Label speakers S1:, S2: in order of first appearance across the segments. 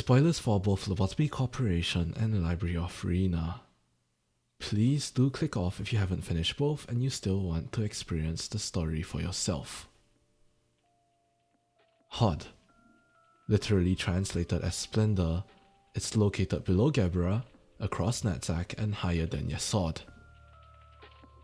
S1: Spoilers for both Lobotomy Corporation and the Library of Ruina. Please do click off if you haven't finished both and you still want to experience the story for yourself. Hod, literally translated as Splendor, it's located below Gebra, across Natzak and higher than Yesod.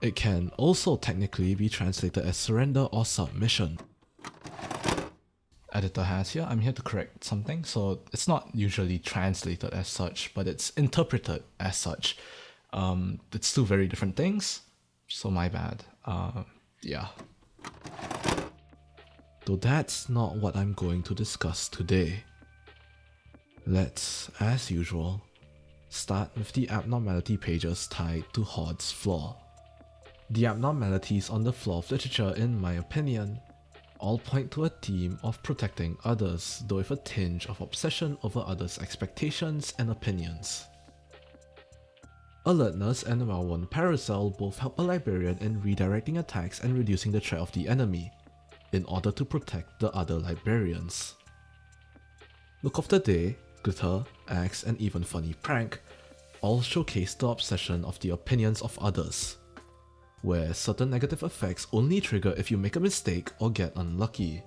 S1: It can also technically be translated as Surrender or Submission. Editor has here, I'm here to correct something, so it's not usually translated as such, but it's interpreted as such. It's two very different things, so my bad. Yeah. Though that's not what I'm going to discuss today. Let's, as usual, start with the abnormality pages tied to Hod's flaw. The abnormalities on the flaw of literature, in my opinion, all point to a theme of protecting others, though with a tinge of obsession over others' expectations and opinions. Alertness and well-worn parasol both help a librarian in redirecting attacks and reducing the threat of the enemy, in order to protect the other librarians. Look of the Day, Glitter, Axe, and even Funny Prank all showcase the obsession of the opinions of others, where certain negative effects only trigger if you make a mistake or get unlucky.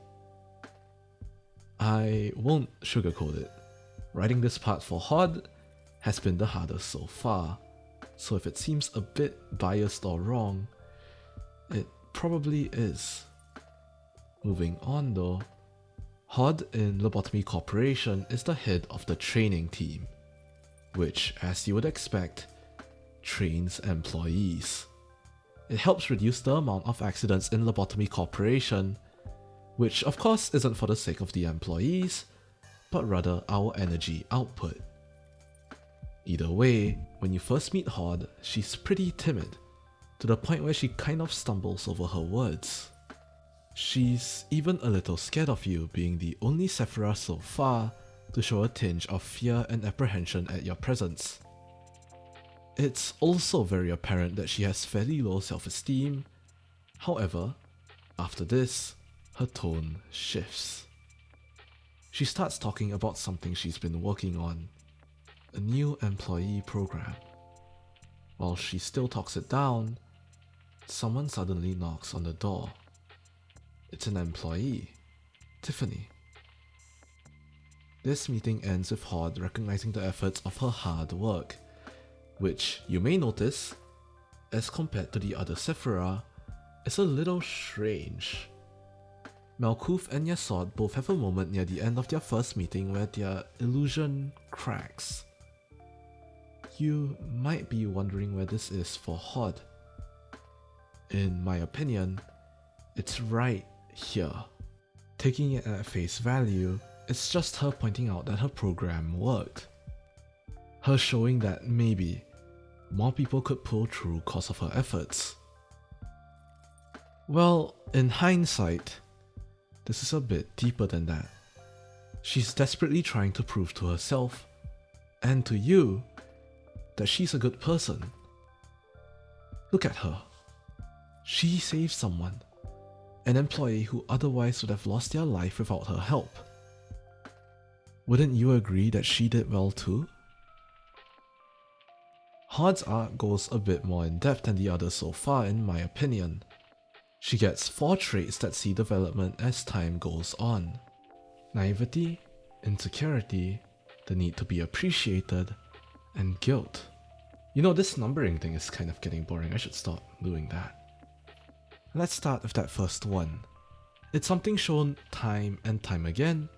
S1: I won't sugarcoat it. Writing this part for Hod has been the hardest so far, so if it seems a bit biased or wrong, it probably is. Moving on though, Hod in Lobotomy Corporation is the head of the training team, which, as you would expect, trains employees. It helps reduce the amount of accidents in Lobotomy Corporation, which of course isn't for the sake of the employees, but rather our energy output. Either way, when you first meet Hod, she's pretty timid, to the point where she kind of stumbles over her words. She's even a little scared of you, being the only Sephira so far to show a tinge of fear and apprehension at your presence. It's also very apparent that she has fairly low self-esteem. However, after this, her tone shifts. She starts talking about something she's been working on, a new employee program. While she still talks it down, someone suddenly knocks on the door. It's an employee, Tiffany. This meeting ends with Hod recognizing the efforts of her hard work, which you may notice, as compared to the other Sephira, is a little strange. Malkuth and Yesod both have a moment near the end of their first meeting where their illusion cracks. You might be wondering where this is for Hod. In my opinion, it's right here. Taking it at face value, it's just her pointing out that her program worked. Her showing that maybe more people could pull through cause of her efforts. Well, in hindsight, this is a bit deeper than that. She's desperately trying to prove to herself, and to you, that she's a good person. Look at her. She saved someone, an employee who otherwise would have lost their life without her help. Wouldn't you agree that she did well too? Hod's arc goes a bit more in depth than the others so far, in my opinion. She gets 4 traits that see development as time goes on: naivety, insecurity, the need to be appreciated, and guilt. You know, this numbering thing is kind of getting boring. I should stop doing that. Let's start with that first one. It's something shown time and time again,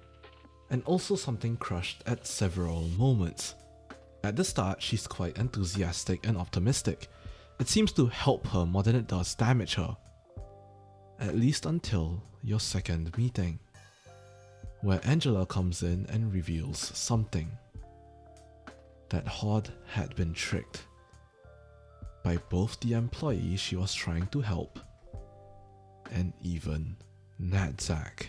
S1: and also something crushed at several moments. At the start, she's quite enthusiastic and optimistic. It seems to help her more than it does damage her. At least until your second meeting, where Angela comes in and reveals something. That Hod had been tricked by both the employees she was trying to help and even Natzak.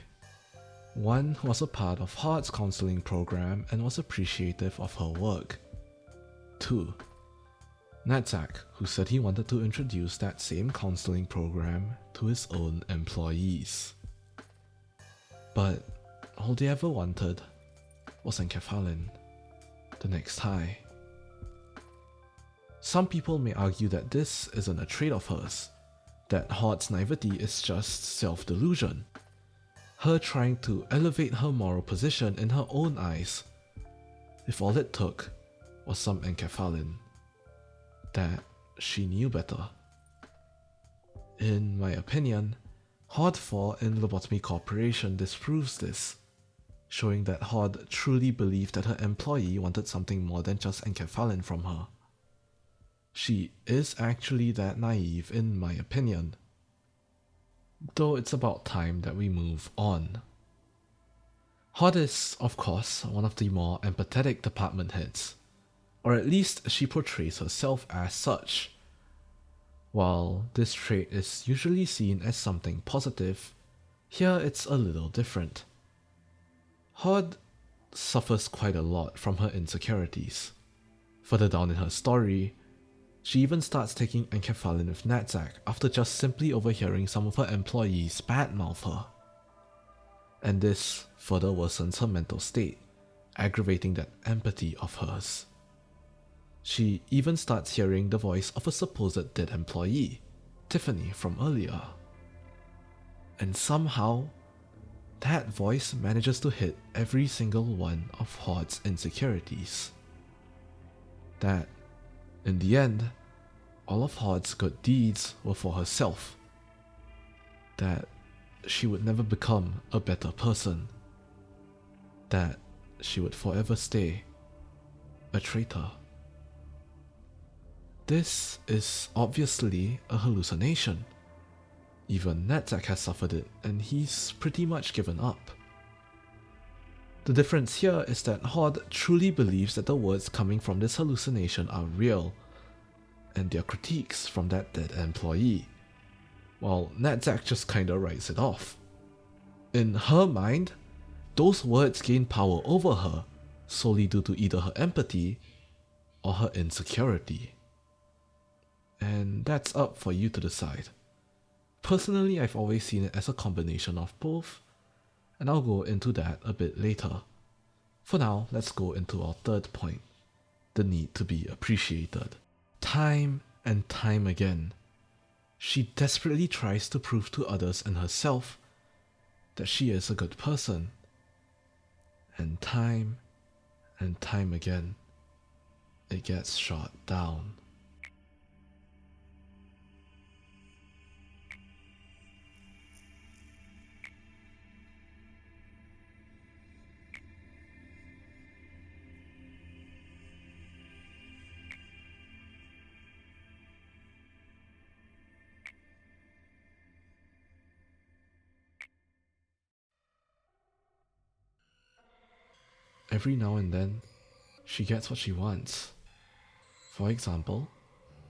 S1: One was a part of Hod's counseling program and was appreciative of her work. 2. Natzak, who said he wanted to introduce that same counseling program to his own employees. But all they ever wanted was enkephalin, the next high. Some people may argue that this isn't a trait of hers, that Hod's naivety is just self-delusion, her trying to elevate her moral position in her own eyes, if all it took was some enkephalin, that she knew better. In my opinion, Hod 4 in Lobotomy Corporation disproves this, showing that Hod truly believed that her employee wanted something more than just enkephalin from her. She is actually that naive in my opinion, though it's about time that we move on. Hod is, of course, one of the more empathetic department heads, or at least she portrays herself as such. While this trait is usually seen as something positive, here it's a little different. Hod suffers quite a lot from her insecurities. Further down in her story, she even starts taking enkephalin with Natzak after just simply overhearing some of her employees badmouth her. And this further worsens her mental state, aggravating that empathy of hers. She even starts hearing the voice of a supposed dead employee, Tiffany from earlier. And somehow, that voice manages to hit every single one of Hod's insecurities. That, in the end, all of Hod's good deeds were for herself. That she would never become a better person. That she would forever stay a traitor. This is obviously a hallucination. Even Natzak has suffered it, and he's pretty much given up. The difference here is that Hod truly believes that the words coming from this hallucination are real, and they're critiques from that dead employee, while Natzak just kinda writes it off. In her mind, those words gain power over her solely due to either her empathy or her insecurity. And that's up for you to decide. Personally, I've always seen it as a combination of both, and I'll go into that a bit later. For now, let's go into our third point, the need to be appreciated. Time and time again, she desperately tries to prove to others and herself that she is a good person. And time again, it gets shot down. Every now and then, she gets what she wants. For example,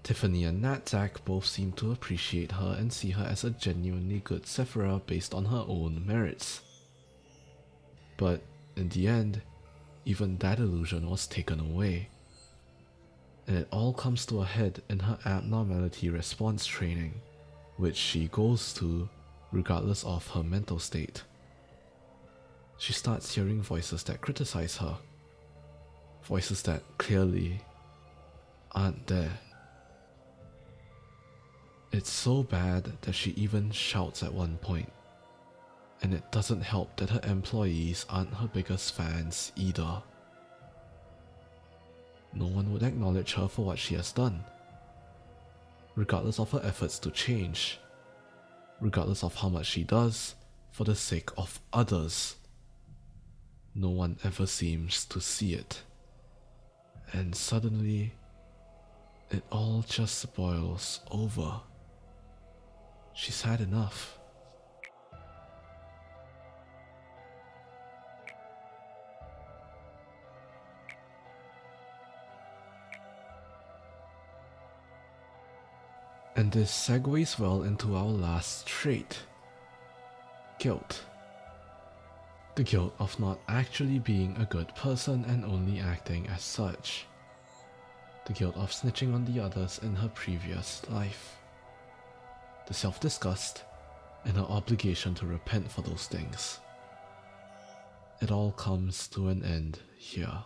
S1: Tiffany and Natzak both seem to appreciate her and see her as a genuinely good Sephira based on her own merits. But in the end, even that illusion was taken away. And it all comes to a head in her abnormality response training, which she goes to regardless of her mental state. She starts hearing voices that criticize her, voices that clearly aren't there. It's so bad that she even shouts at one point, and it doesn't help that her employees aren't her biggest fans either. No one would acknowledge her for what she has done, regardless of her efforts to change, regardless of how much she does for the sake of others. No one ever seems to see it. And suddenly, it all just boils over. She's had enough. And this segues well into our last trait, guilt. The guilt of not actually being a good person and only acting as such. The guilt of snitching on the others in her previous life. The self-disgust and her obligation to repent for those things. it all comes to an end here.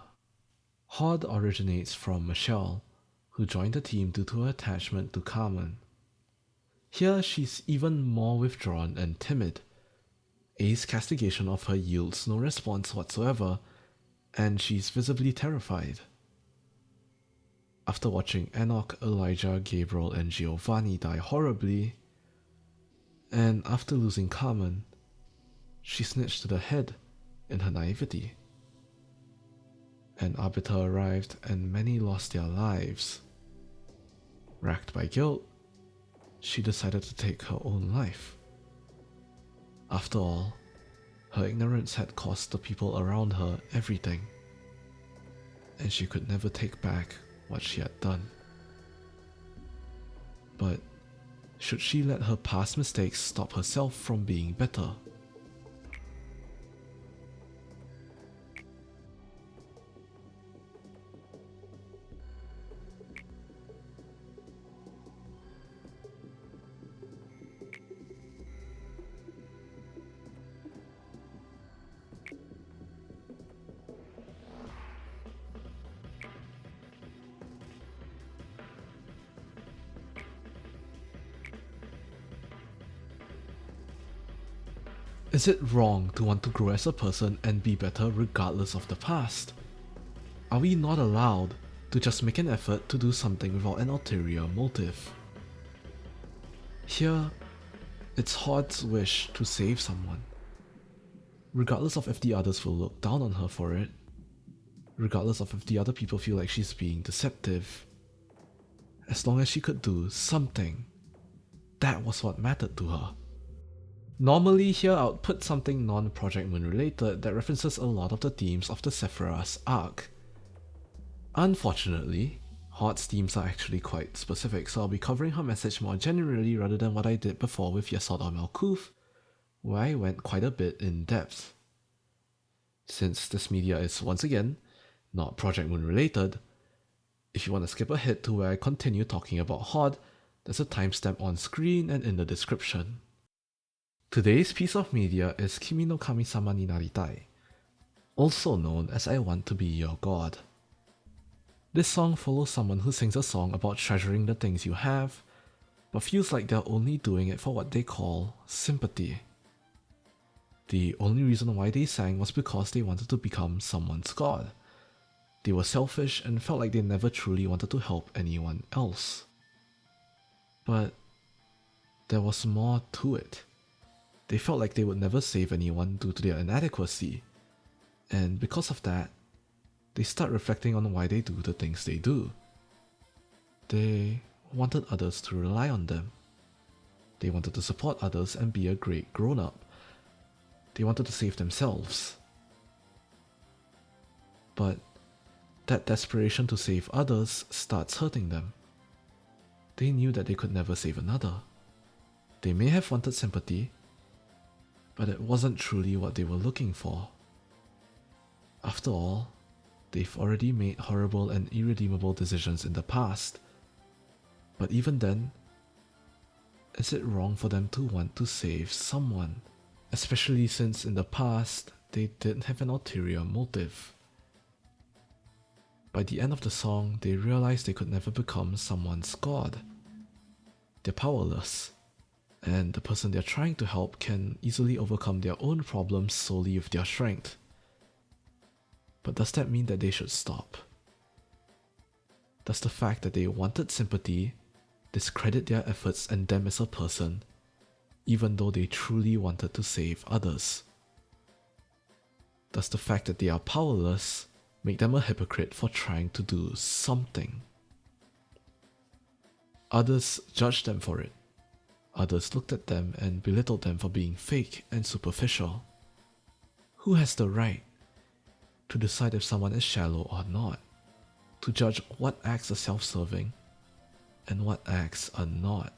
S1: Hod originates from Michelle, who joined the team due to her attachment to Carmen. Here she's even more withdrawn and timid. A's castigation of her yields no response whatsoever, and she's visibly terrified. After watching Enoch, Elijah, Gabriel, and Giovanni die horribly, and after losing Carmen, she snitched to the head in her naivety. An arbiter arrived and many lost their lives. Racked by guilt, she decided to take her own life. After all, her ignorance had cost the people around her everything, and she could never take back what she had done. But should she let her past mistakes stop herself from being better? Is it wrong to want to grow as a person and be better regardless of the past? Are we not allowed to just make an effort to do something without an ulterior motive? Here, it's Hod's wish to save someone. Regardless of if the others will look down on her for it, regardless of if the other people feel like she's being deceptive, as long as she could do something, that was what mattered to her. Normally here I would put something non-ProjectMoon related that references a lot of the themes of the Sephiroth's arc. Unfortunately, Hod's themes are actually quite specific, so I'll be covering her message more generally rather than what I did before with Yesod or Malkuth, where I went quite a bit in depth. Since this media is once again not ProjectMoon related, if you want to skip ahead to where I continue talking about Hod, there's a timestamp on screen and in the description. Today's piece of media is Kimi no Kami-sama ni Naritai, also known as I Want to Be Your God. This song follows someone who sings a song about treasuring the things you have, but feels like they're only doing it for what they call sympathy. The only reason why they sang was because they wanted to become someone's god. They were selfish and felt like they never truly wanted to help anyone else. But there was more to it. They felt like they would never save anyone due to their inadequacy, and because of that, they start reflecting on why they do the things they do. They wanted others to rely on them. They wanted to support others and be a great grown-up. They wanted to save themselves. But that desperation to save others starts hurting them. They knew that they could never save another. They may have wanted sympathy, but it wasn't truly what they were looking for. After all, they've already made horrible and irredeemable decisions in the past. But even then, is it wrong for them to want to save someone? Especially since in the past, they didn't have an ulterior motive. By the end of the song, they realized they could never become someone's god. They're powerless, and the person they're trying to help can easily overcome their own problems solely with their strength. But does that mean that they should stop? Does the fact that they wanted sympathy discredit their efforts and them as a person, even though they truly wanted to save others? Does the fact that they are powerless make them a hypocrite for trying to do something? Others judged them for it. Others looked at them and belittled them for being fake and superficial. Who has the right to decide if someone is shallow or not? To judge what acts are self-serving and what acts are not?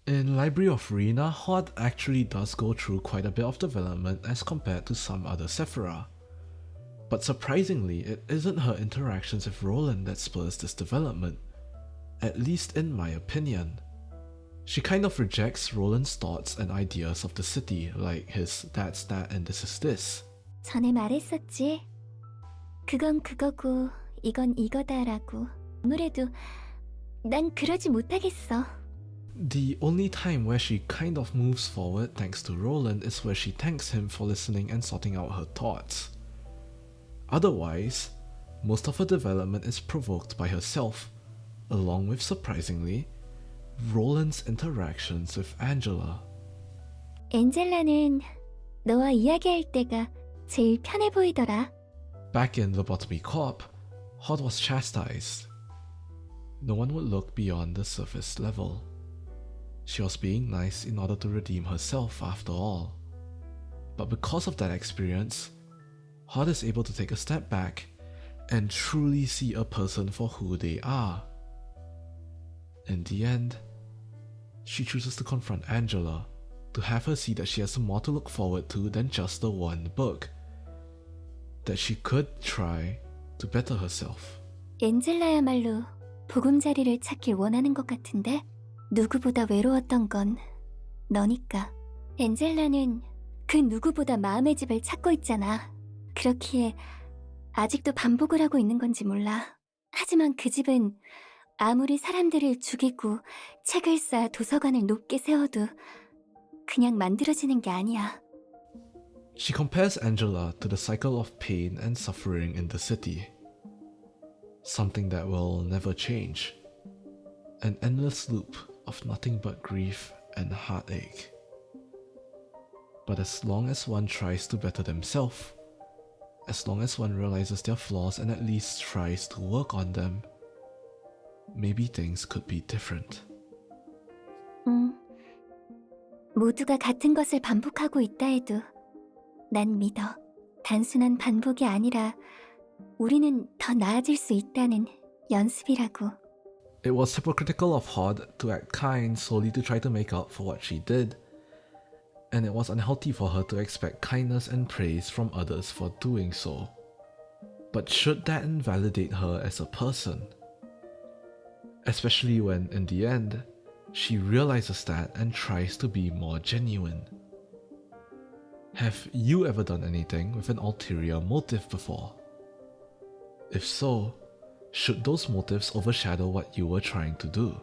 S1: In Library of Ruina, Hod actually does go through quite a bit of development as compared to some other Sephiroth. But surprisingly, it isn't her interactions with Roland that spurs this development, at least in my opinion. She kind of rejects Roland's thoughts and ideas of the city, like his that's that and this is this.
S2: 전에 말했었지. 그건 그거고 이건 이거다라고. 아무래도 난 그러지 못하겠어.
S1: The only time where she kind of moves forward thanks to Roland is where she thanks him for listening and sorting out her thoughts. Otherwise, most of her development is provoked by herself, along with, surprisingly, Roland's interactions with Angela.
S2: 엔젤라는 너와 이야기할 때가 제일 편해 보이더라.
S1: Back in Lobotomy Corp, Hod was chastised. No one would look beyond the surface level. She was being nice in order to redeem herself after all. But because of that experience, Hod is able to take a step back and truly see a person for who they are. In the end, she chooses to confront Angela, to have her see that she has more to look forward to than just the one book, that she could try to better herself.
S2: 엔젤라야말로 보금자리를 찾길 원하는 것 같은데 누구보다 외로웠던 건 너니까. 엔젤라는 그 누구보다 마음의 집을 찾고 있잖아. 그렇기에 아직도 반복을 하고 있는 건지 몰라. 하지만 그 집은 아무리 사람들을 죽이고 책을 쌓아 도서관을 높게 세워도 그냥 만들어지는 게 아니야.
S1: She compares Angela to the cycle of pain and suffering in the city. Something that will never change. An endless loop of nothing but grief and heartache. But as long as one tries to better themselves, as long as one realizes their flaws and at least tries to work on them, maybe things could be different.
S2: 모두가 같은 것을 반복하고 있다 해도 난 믿어. 단순한 반복이 아니라 우리는 더 나아질 수 있다는 연습이라고.
S1: It was hypocritical of Hod to act kind solely to try to make up for what she did, and it was unhealthy for her to expect kindness and praise from others for doing so. But should that invalidate her as a person? Especially when, in the end, she realizes that and tries to be more genuine. Have you ever done anything with an ulterior motive before? If so, should those motives overshadow what you were trying to do?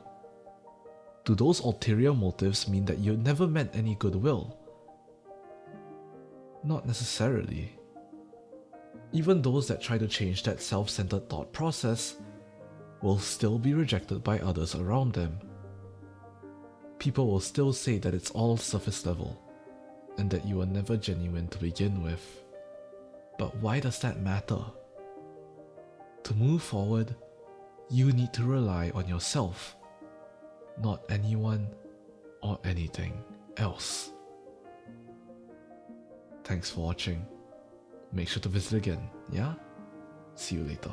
S1: Do those ulterior motives mean that you never meant any goodwill? Not necessarily. Even those that try to change that self-centered thought process will still be rejected by others around them. People will still say that it's all surface level, and that you were never genuine to begin with. But why does that matter? To move forward, you need to rely on yourself, not anyone or anything else. Thanks for watching. Make sure to visit again, yeah? See you later.